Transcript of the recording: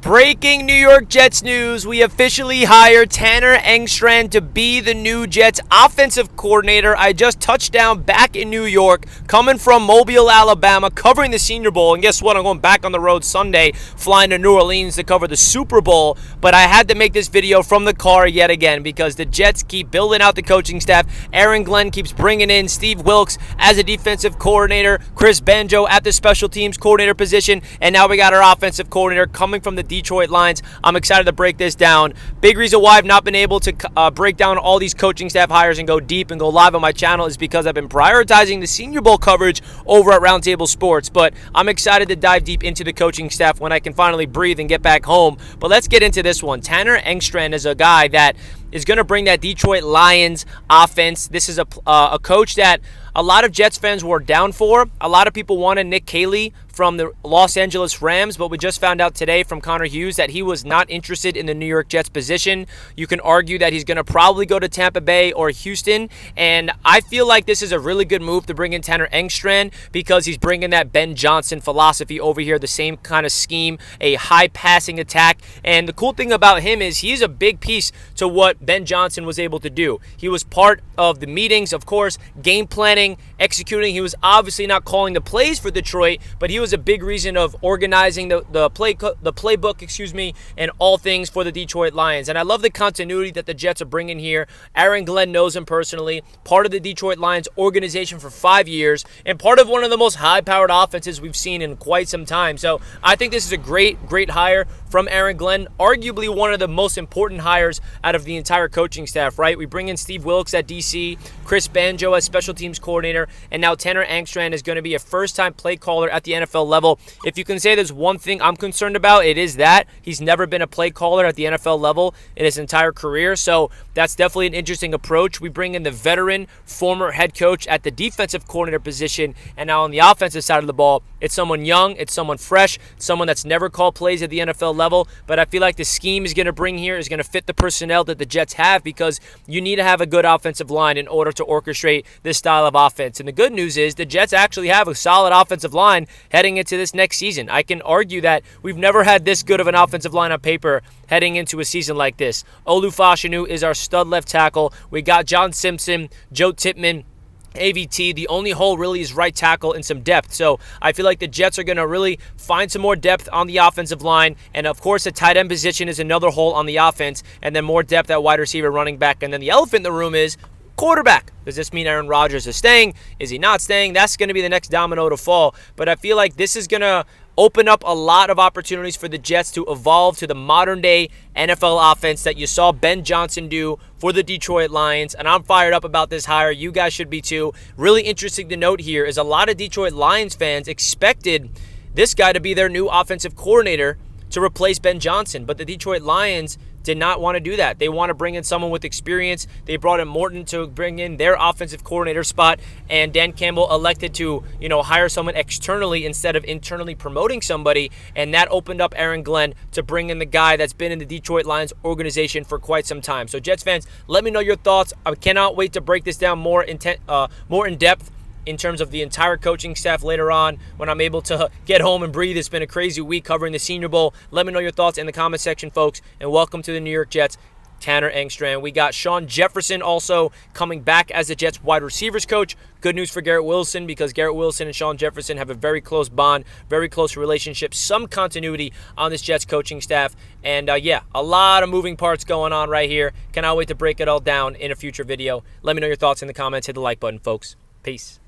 Breaking New York Jets news. We officially hired Tanner Engstrand to be the new Jets offensive coordinator. I just touched down back in New York, coming from Mobile, Alabama, covering the Senior Bowl. And guess what? I'm going back on the road Sunday, flying to New Orleans to cover the Super Bowl. But I had to make this video from the car yet again because the Jets keep building out the coaching staff. Aaron Glenn keeps bringing in Steve Wilks as a defensive coordinator, Chris Banjo at the special teams coordinator position, and now we got our offensive coordinator coming from the Detroit Lions. I'm excited to break this down. Big reason why I've not been able to break down all these coaching staff hires and go deep and go live on my channel is because I've been prioritizing the Senior Bowl coverage over at Roundtable Sports. But I'm excited to dive deep into the coaching staff when I can finally breathe and get back home. But let's get into this one. Tanner Engstrand is a guy that is going to bring that Detroit Lions offense. This is a coach that a lot of Jets fans were down for. A lot of people wanted Nick Caley from the Los Angeles Rams, but we just found out today from Connor Hughes that he was not interested in the New York Jets position. You can argue that he's going to probably go to Tampa Bay or Houston, and I feel like this is a really good move to bring in Tanner Engstrand because he's bringing that Ben Johnson philosophy over here, the same kind of scheme, a high passing attack, and the cool thing about him is he's a big piece to what Ben Johnson was able to do. He was part of the meetings, of course, game planning, executing. He was obviously not calling the plays for Detroit, but he was a big reason of organizing the playbook, and all things for the Detroit Lions. And I love the continuity that the Jets are bringing here. Aaron Glenn knows him personally, part of the Detroit Lions organization for 5 years, and part of one of the most high-powered offenses we've seen in quite some time. So I think this is a great hire from Aaron Glenn, arguably one of the most important hires out of the entire coaching staff, right? We bring in Steve Wilks at DC, Chris Banjo as special teams coordinator, and now Tanner Engstrand is going to be a first-time play caller at the NFL level. If you can say there's one thing I'm concerned about, it is that he's never been a play caller at the NFL level in his entire career, so that's definitely an interesting approach. We bring in the veteran former head coach at the defensive coordinator position, and now on the offensive side of the ball, it's someone young, it's someone fresh, someone that's never called plays at the NFL level, but I feel like the scheme is going to bring here is going to fit the personnel that the Jets have because you need to have a good offensive line in order to orchestrate this style of offense. And the good news is the Jets actually have a solid offensive line heading into this next season. I can argue that we've never had this good of an offensive line on paper heading into a season like this. Olu Fashanu is our stud left tackle. We got John Simpson, Joe Tippmann, AVT. The only hole really is right tackle and some depth. So I feel like the Jets are going to really find some more depth on the offensive line. And of course, the tight end position is another hole on the offense. And then more depth at wide receiver, running back. And then the elephant in the room is quarterback. Does this mean Aaron Rodgers is staying? Is he not staying? That's going to be the next domino to fall. But I feel like this is going to open up a lot of opportunities for the Jets to evolve to the modern-day NFL offense that you saw Ben Johnson do for the Detroit Lions, and I'm fired up about this hire. You guys should be too. Really interesting to note here is a lot of Detroit Lions fans expected this guy to be their new offensive coordinator to replace Ben Johnson, but the Detroit Lions did not want to do that. They want to bring in someone with experience. They brought in Morton to bring in their offensive coordinator spot, and Dan Campbell elected to, hire someone externally instead of internally promoting somebody, and that opened up Aaron Glenn to bring in the guy that's been in the Detroit Lions organization for quite some time. So Jets fans, let me know your thoughts. I cannot wait to break this down more in depth in terms of the entire coaching staff later on when I'm able to get home and breathe. It's been a crazy week covering the Senior Bowl. Let me know your thoughts in the comment section, folks, and welcome to the New York Jets, Tanner Engstrand. We got Sean Jefferson also coming back as the Jets wide receivers coach. Good news for Garrett Wilson because Garrett Wilson and Sean Jefferson have a very close bond, very close relationship, some continuity on this Jets coaching staff. And a lot of moving parts going on right here. Cannot wait to break it all down in a future video. Let me know your thoughts in the comments. Hit the like button, folks. Peace.